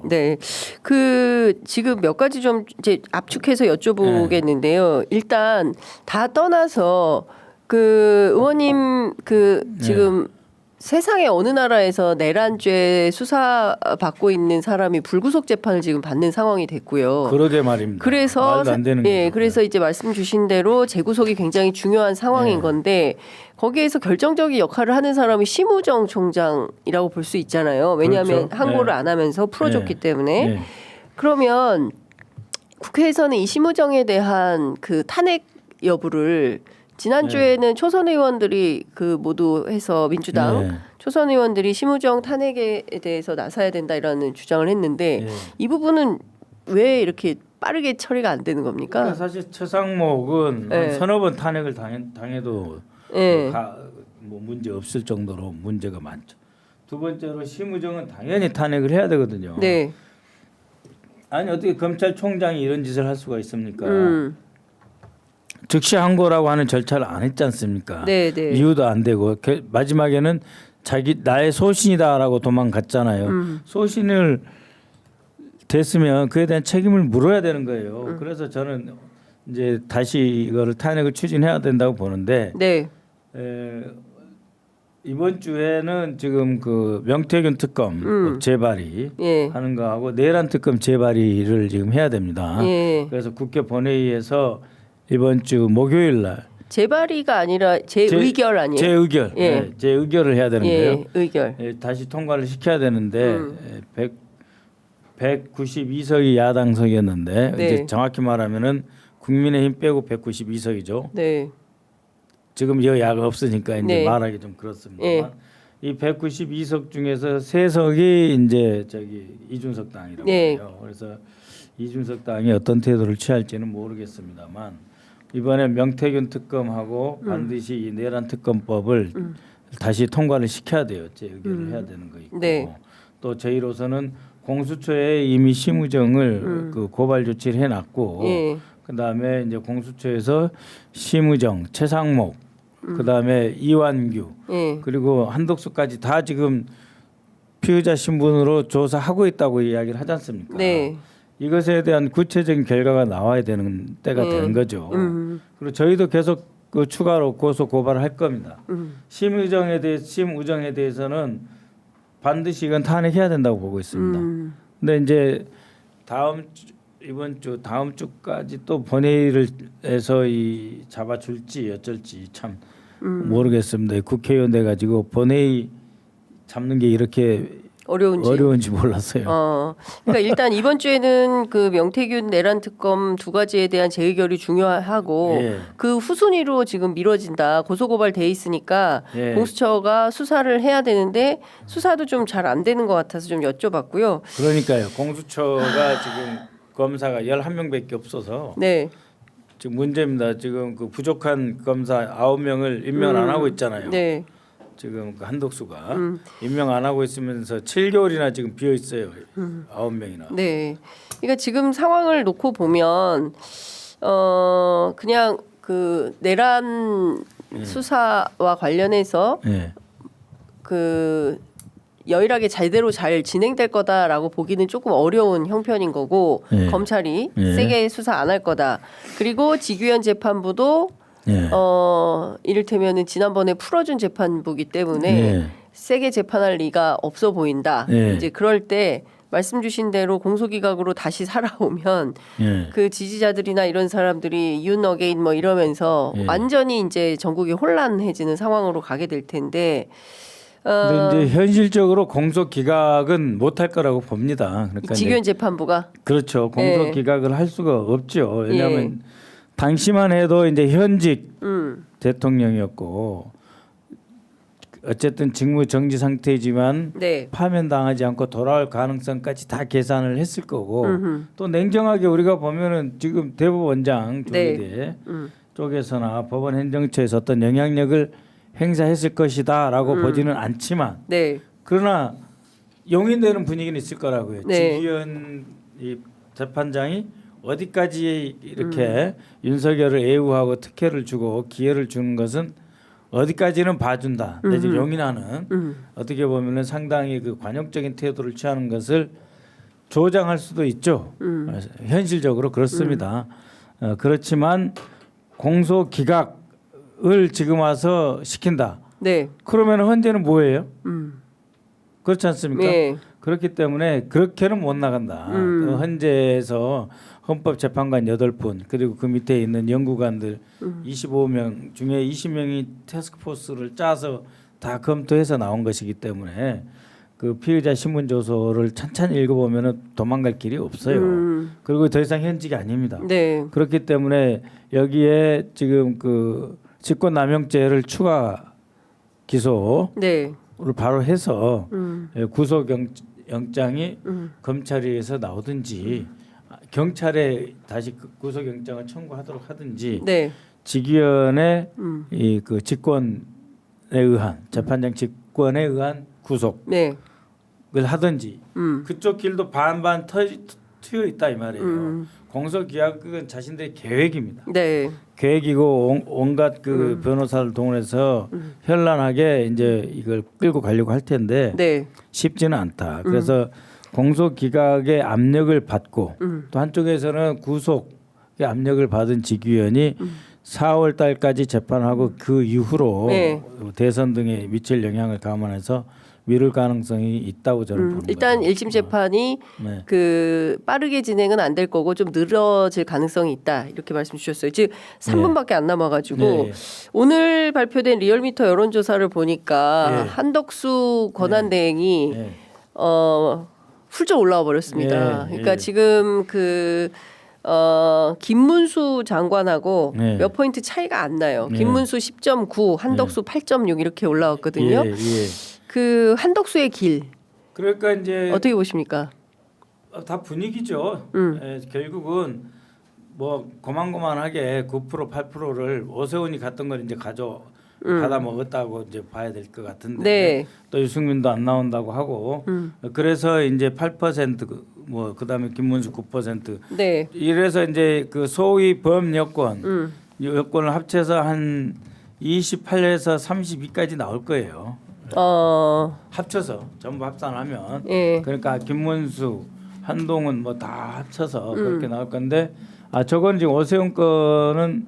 네, 그 지금 몇 가지 좀 이제 압축해서 여쭤보겠는데요. 일단 다 떠나서 그 의원님 그 지금 세상의 어느 나라에서 내란죄 수사 받고 있는 사람이 불구속 재판을 지금 받는 상황이 됐고요. 그러게 말입니다. 그래서 말도 안 되는 거죠. 그래서 이제 말씀 주신 대로 재구속이 굉장히 중요한 상황인 건데 거기에서 결정적인 역할을 하는 사람이 심우정 총장이라고 볼 수 있잖아요. 왜냐하면 그렇죠. 항고를 안 하면서 풀어줬기 때문에. 네. 그러면 국회에서는 이 심우정에 대한 그 탄핵 여부를 지난주에는 초선 의원들이 그 모두 해서 민주당 초선 의원들이 심우정 탄핵에 대해서 나서야 된다 이라는 주장을 했는데 이 부분은 왜 이렇게 빠르게 처리가 안 되는 겁니까? 그러니까 사실 최상목은 한 서너 번 탄핵을 당해도 뭐 문제 없을 정도로 문제가 많죠. 두 번째로 심우정은 당연히 탄핵을 해야 되거든요. 네. 아니 어떻게 검찰총장이 이런 짓을 할 수가 있습니까? 즉시 항고라고 하는 절차를 안 했지 않습니까? 네, 네. 이유도 안 되고 마지막에는 자기 나의 소신이다라고 도망갔잖아요. 소신을 됐으면 그에 대한 책임을 물어야 되는 거예요. 그래서 저는 이제 다시 이거를 탄핵을 추진해야 된다고 보는데 네. 이번 주에는 지금 그 명태균 특검 재발의 하는 거하고 내란 특검 재발의를 지금 해야 됩니다. 그래서 국회 본회의에서 이번 주 목요일 날 재발의가 아니라 재의결 아니에요? 재의결. 재의결을 해야 되는 거예요. 의결. 다시 통과를 시켜야 되는데 192석이 야당석이었는데 이제 정확히 말하면은 국민의힘 빼고 192석이죠. 네. 지금 여야가 없으니까 이제 말하기 좀 그렇습니다만 이 192석 중에서 3석이 이제 저기 이준석 당이라고 해요. 그래서 이준석 당이 어떤 태도를 취할지는 모르겠습니다만 이번에 명태균 특검하고 반드시 이 내란 특검법을 다시 통과를 시켜야 돼요. 재의결을 해야 되는 거 있고 또 저희로서는 공수처에 이미 심우정을 그 고발 조치를 해놨고 그다음에 이제 공수처에서 심우정, 최상목, 그다음에 이완규 그리고 한덕수까지 다 지금 피의자 신분으로 조사하고 있다고 이야기를 하지 않습니까? 이것에 대한 구체적인 결과가 나와야 되는 때가 되는 거죠. 그리고 저희도 계속 그 추가로 고소 고발을 할 겁니다. 심우정에 대해서는 반드시 이건 탄핵해야 된다고 보고 있습니다. 근데 이제 이번 주 다음 주까지 또 본회의를 해서 이 잡아줄지 어쩔지 참 모르겠습니다. 국회의원 돼 가지고 본회의 잡는 게 이렇게 어려운지 몰랐어요. 그러니까 일단 이번 주에는 그 명태균 내란 특검 두 가지에 대한 재의결이 중요하고 그 후순위로 지금 미뤄진다. 고소고발 돼 있으니까 공수처가 수사를 해야 되는데 수사도 좀 잘 안 되는 것 같아서 좀 여쭤봤고요. 그러니까요. 공수처가 지금 검사가 11명밖에 없어서 지금 문제입니다. 지금 그 부족한 검사 9명을 임명 안 하고 있잖아요. 지금 그 한덕수가 임명 안 하고 있으면서 7개월이나 지금 비어 있어요. 9명이나. 그러니까 지금 상황을 놓고 보면 그냥 그 내란 수사와 관련해서 그 여일하게 제대로 잘 진행될 거다라고 보기는 조금 어려운 형편인 거고 검찰이 세게 수사 안 할 거다. 그리고 지규현 재판부도 이를테면은 지난번에 풀어준 재판부기 때문에 세게 재판할 리가 없어 보인다. 이제 그럴 때 말씀 주신 대로 공소기각으로 다시 살아오면 그 지지자들이나 이런 사람들이 윤 어게인 뭐 이러면서 완전히 이제 전국이 혼란해지는 상황으로 가게 될 텐데. 근데 이제 현실적으로 공소기각은 못할 거라고 봅니다. 그러니까 지규현 재판부가 그렇죠. 공소기각을 할 수가 없죠. 왜냐하면 당시만 해도 이제 현직 대통령이었고 어쨌든 직무 정지 상태이지만 파면당하지 않고 돌아올 가능성까지 다 계산을 했을 거고 또 냉정하게 우리가 보면은 지금 대법원장 조희대 쪽에서나 법원 행정처에서 어떤 영향력을 행사했을 것이다라고 보지는 않지만 그러나 용인되는 분위기는 있을 거라고요. 지기현 이 재판장이 어디까지 이렇게 윤석열을 애우하고 특혜를 주고 기회를 주는 것은 어디까지는 봐준다. 내지 용인하는 어떻게 보면은 상당히 그 관용적인 태도를 취하는 것을 조장할 수도 있죠. 현실적으로 그렇습니다. 그렇지만 공소 기각을 지금 와서 시킨다. 네. 그러면 헌재는 뭐예요? 그렇지 않습니까? 네. 그렇기 때문에 그렇게는 못 나간다. 헌재에서 헌법재판관 8분 그리고 그 밑에 있는 연구관들 25명 중에 20명이 태스크포스를 짜서 다 검토해서 나온 것이기 때문에 그 피의자 신문 조서를 찬찬히 읽어보면은 도망갈 길이 없어요. 그리고 더 이상 현직이 아닙니다. 네. 그렇기 때문에 여기에 지금 그 직권남용죄를 추가 기소를 네. 바로 해서 구속영장이 검찰에서 나오든지 경찰에 다시 그 구속영장을 청구하도록 하든지 네. 직위원회 이 그 직권에 의한 재판장 직권에 의한 구속을 네. 하든지 그쪽 길도 반반 트여 있다 이 말이에요. 공소기각은 자신들의 계획입니다. 네. 계획이고 온갖 그 변호사를 동원해서 현란하게 이제 이걸 끌고 가려고 할 텐데 네. 쉽지는 않다. 그래서 공소기각의 압력을 받고 또 한쪽에서는 구속의 압력을 받은 직위원이 4월 달까지 재판하고 그 이후로 네. 대선 등에 미칠 영향을 감안해서 미룰 가능성이 있다고 저는 보는 일단 거죠. 1심 재판이 네. 그 빠르게 진행은 안 될 거고 좀 늘어질 가능성이 있다 이렇게 말씀 주셨어요. 지금 3분밖에 안 남아가지고 네. 오늘 발표된 리얼미터 여론조사를 보니까 네. 한덕수 권한대행이 네. 훌쩍 올라와 버렸습니다. 네. 그러니까 네. 지금 그 김문수 장관하고 네. 몇 포인트 차이가 안 나요. 네. 김문수 10.9, 한덕수 8.6 이렇게 올라왔거든요. 예, 예. 그 한덕수의 길 그러니까 이제 어떻게 보십니까? 다 분위기죠. 결국은 뭐 고만고만하게 9% 8%를 오세훈이 갔던 걸 이제 받아 먹었다고 이제 봐야 될 것 같은데 네. 또 유승민도 안 나온다고 하고 그래서 이제 8% 뭐 그다음에 김문수 9% 네. 이래서 이제 그 소위 범여권 여권을 합쳐서 한 28에서 32까지 나올 거예요. 합쳐서 전부 합산하면 예. 그러니까 김문수, 한동훈 뭐 다 합쳐서 그렇게 나올 건데 저건 지금 오세훈 거는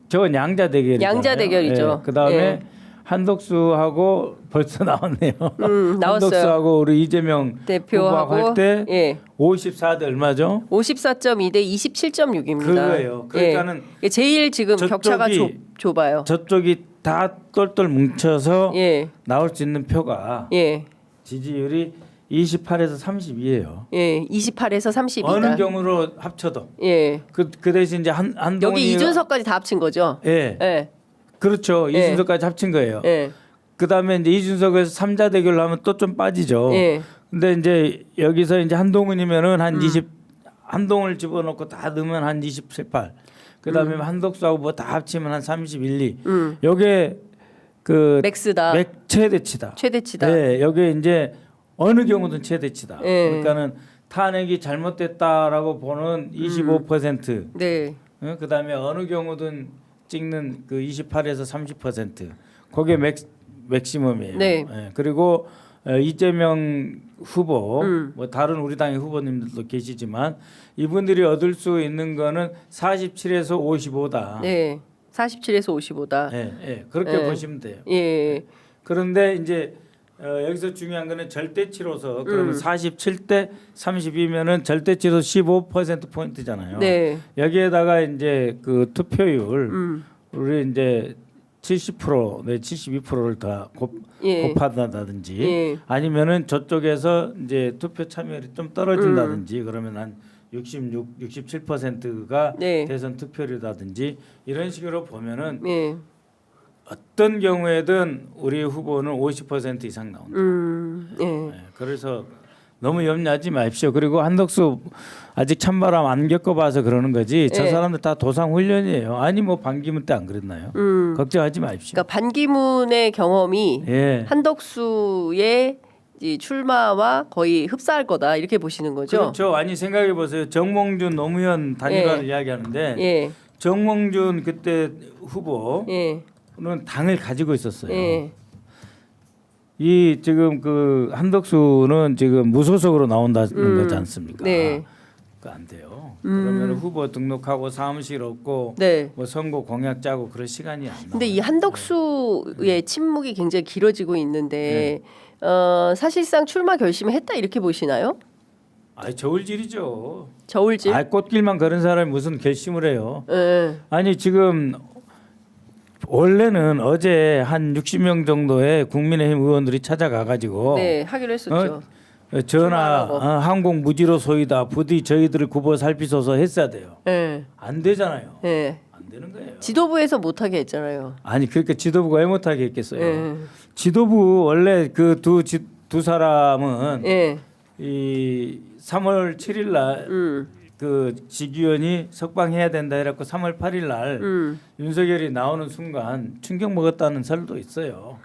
저건 양자 대결이죠. 양자 대결이죠. 예. 그다음에 예. 한덕수하고 벌써 나왔네요. 나왔어요. 한덕수하고 우리 이재명 대표하고 후보하고 할 때 예. 54대 얼마죠? 54.2 대 27.6입니다. 그거예요. 그러니까는 예. 제일 지금 격차가 좁아요. 저쪽이 다 똘똘 뭉쳐서 예. 나올 수 있는 표가 예. 지지율이 28에서 32예요. 예. 28에서 30이다. 어느 경우로 합쳐도. 예. 그 대신 이제 한동훈이 여기 이준석까지 다 합친 거죠. 예. 예. 그렇죠. 예. 이준석까지 합친 거예요. 예. 그다음에 이제 이준석에서 3자 대결로 하면 또 좀 빠지죠. 예. 근데 이제 여기서 이제 한동훈이면은 한 20 한동훈을 집어넣고 다 넣으면 한 27, 8. 그다음에 한덕수하고 뭐 다 합치면 한 31, 2. 요게 그 맥스다. 최대치다. 최대치다. 네, 여기 이제 어느 경우든 최대치다. 예. 그러니까는 탄핵이 잘못됐다라고 보는 25%. 네. 그다음에 어느 경우든 찍는 그 28에서 30%. 그게 맥시멈이에요. 네. 예, 그리고 이재명 후보, 뭐 다른 우리 당의 후보님들도 계시지만 이분들이 얻을 수 있는 거는 47에서 55다. 네. 47에서 55다. 예, 예, 그렇게 예. 보시면 돼요. 예. 그런데 이제 여기서 중요한 거는 절대치로서 그러면 47대 32면은 절대치로 15% 포인트잖아요. 네. 여기에다가 이제 그 투표율 우리 이제 70% 내 72%를 다 예. 곱한다든지 예. 아니면은 저쪽에서 이제 투표 참여율이 좀 떨어진다든지 그러면 한 66, 67%가 네. 대선 투표율이라든지 이런 식으로 보면은 예. 어떤 경우에든 우리 후보는 50% 이상 나온다. 예. 네, 그래서 너무 염려하지 마십시오. 그리고 한덕수 아직 찬바람 안 겪어봐서 그러는 거지. 저 예. 사람들 다 도상 훈련이에요. 아니 뭐 반기문 때 안 그랬나요? 걱정하지 마십시오. 그러니까 반기문의 경험이 예. 한덕수의 이 출마와 거의 흡사할 거다 이렇게 보시는 거죠. 그렇죠. 아니 생각해 보세요. 정몽준 노무현 단일화를 이야기하는데 예. 정몽준 그때 후보는 예. 당을 가지고 있었어요. 예. 이 지금 그 한덕수는 지금 무소속으로 나온다는 거지 않습니까? 네. 그거 안 돼요. 그러면 후보 등록하고 사무실 없고 네. 뭐 선거 공약 짜고 그럴 시간이 안 나와요. 근데 이 한덕수의 침묵이 굉장히 길어지고 있는데 사실상 출마 결심했다 이렇게 보시나요? 아니 저울질이죠. 저울질? 아 꽃길만 걸은 사람이 무슨 결심을 해요? 네. 아니 지금 원래는 어제 한 60명 정도의 국민의힘 의원들이 찾아가 가지고 네, 하기로 했었죠. 전하 출마하라고. 항공 무지로 소이다. 부디 저희들을 굽어 살피소서 했어야 돼요. 네. 안 되잖아요. 네. 안 되는 거예요. 지도부에서 못하게 했잖아요. 아니 그렇게 지도부가 왜 못하게 했겠어요. 네. 지도부 원래 그 두 사람은 네. 이 3월 7일 날 그 직위원이 석방해야 된다 해갖고 3월 8일 날 윤석열이 나오는 순간 충격 먹었다는 설도 있어요.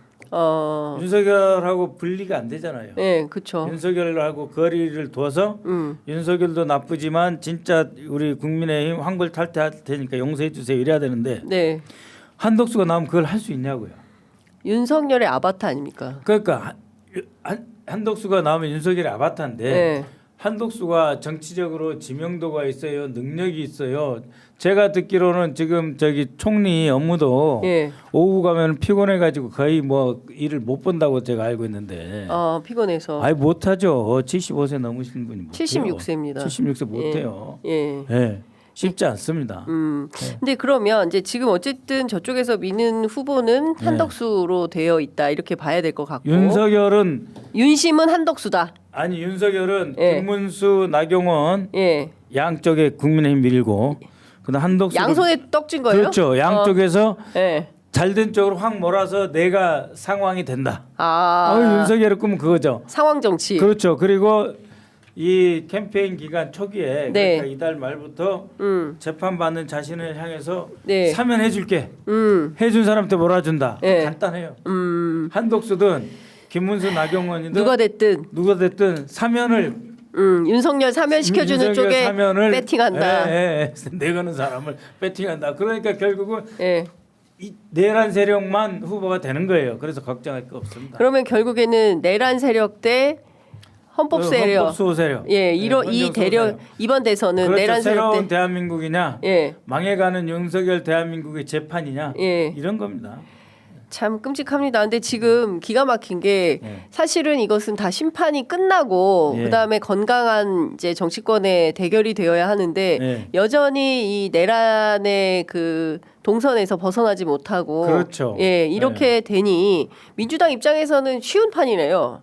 윤석열하고 분리가 안 되잖아요. 네, 그렇죠. 윤석열하고 거리를 둬서 윤석열도 나쁘지만 진짜 우리 국민의힘 황골 탈퇴할 테니까 용서해 주세요 이래야 되는데 네. 한덕수가 나오면 그걸 할 수 있냐고요. 윤석열의 아바타 아닙니까? 그러니까 한덕수가 나오면 윤석열의 아바타인데 네. 한덕수가 정치적으로 지명도가 있어요, 능력이 있어요. 제가 듣기로는 지금 저기 총리 업무도 예. 오후 가면 피곤해가지고 거의 뭐 일을 못 본다고 제가 알고 있는데. 피곤해서. 아니 못하죠. 75세 넘으신 분이 못해요. 76세입니다. 76세 못해요. 예. 예. 쉽지 않습니다. 근데 그러면 이제 지금 어쨌든 저쪽에서 미는 후보는 한덕수로 되어 있다 이렇게 봐야 될 것 같고. 윤석열은 윤심은 한덕수다. 아니 윤석열은 예. 김문수, 나경원 예. 양쪽에 국민의힘 밀고 그다음 한덕수 양손에 떡진 거예요? 그렇죠. 양쪽에서 예. 잘된 쪽으로 확 몰아서 내가 상황이 된다. 아. 윤석열의 꿈은 그거죠. 상황 정치. 그렇죠. 그리고 이 캠페인 기간 초기에 네. 그러니까 이달 말부터 재판 받는 자신을 향해서 네. 사면해줄게. 해준 사람한테 몰아준다. 네. 간단해요. 한독수든 김문수, 나경원이든 누가 됐든 사면을 윤석열 사면 시켜주는 윤석열 쪽에 사면을 배팅한다. 내거는 사람을 배팅한다. 그러니까 결국은 예. 이 내란 세력만 후보가 되는 거예요. 그래서 걱정할 거 없습니다. 그러면 결국에는 내란 세력 대 헌법 세력. 헌법 수호 세력. 예, 이 대력 이번 대선은 그렇죠. 내란 세력 새로운 대. 대한민국이냐, 예. 망해가는 윤석열 대한민국의 재판이냐, 예. 이런 겁니다. 참 끔찍합니다. 근데 지금 기가 막힌 게 예. 사실은 이것은 다 심판이 끝나고 예. 그다음에 건강한 이제 정치권의 대결이 되어야 하는데 예. 여전히 이 내란의 그 동선에서 벗어나지 못하고 그렇죠. 예, 이렇게 되니 민주당 입장에서는 쉬운 판이네요.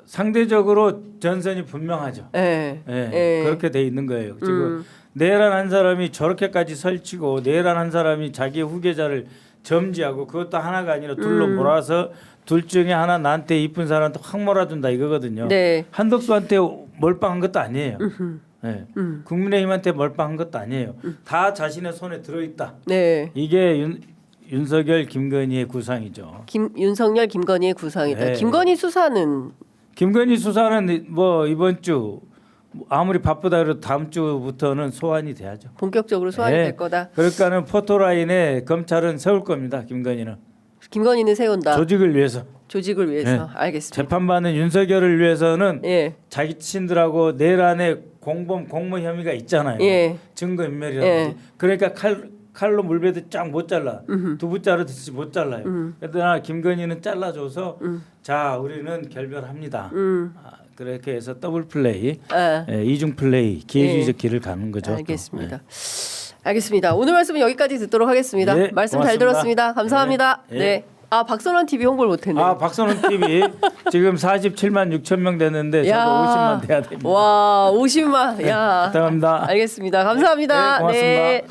상대적으로 전선이 분명하죠. 예. 예, 예. 그렇게 돼 있는 거예요. 지금 내란 한 사람이 저렇게까지 설치고 내란 한 사람이 자기 후계자를 점지하고 그것도 하나가 아니라 둘로 몰아서 둘 중에 하나 나한테 이쁜 사람한테 확 몰아준다 이거거든요. 네. 한덕수한테 몰빵한 것도 아니에요. 네. 국민의힘한테 몰빵한 것도 아니에요. 다 자신의 손에 들어있다. 네. 이게 윤석열, 김건희의 구상이죠. 윤석열, 김건희의 구상이다. 네. 김건희 수사는 김건희 수사는 뭐 이번 주 아무리 바쁘다 그래도 다음 주부터는 소환이 돼야죠. 본격적으로 소환이 네. 될 거다. 그러니까는 포토라인에 검찰은 세울 겁니다. 김건희는 김건희는 세운다. 조직을 위해서. 조직을 위해서. 네. 알겠습니다. 재판받는 윤석열을 위해서는 예. 자기 친들하고 내란의 공범 공모 혐의가 있잖아요. 예. 증거 인멸이라든지. 예. 그러니까 칼로 물베듯 쫙 못 잘라. 두부 자르듯이 못 잘라요. 그러나 김건희는 잘라줘서 자 우리는 결별합니다. 그렇게 해서 더블 플레이, 이중 플레이, 기회주의적 길을 가는 거죠. 알겠습니다. 알겠습니다. 오늘 말씀은 여기까지 듣도록 하겠습니다. 네, 말씀 고맙습니다. 잘 들었습니다. 감사합니다. 네. 네. 박선원 TV 홍보를 못했네요. 박선원 TV 지금 47만 6천 명 됐는데 저도 50만 돼야 됩니다. 와, 50만. 야. 부탁합니다. 알겠습니다. 감사합니다. 네, 고맙습니다. 네.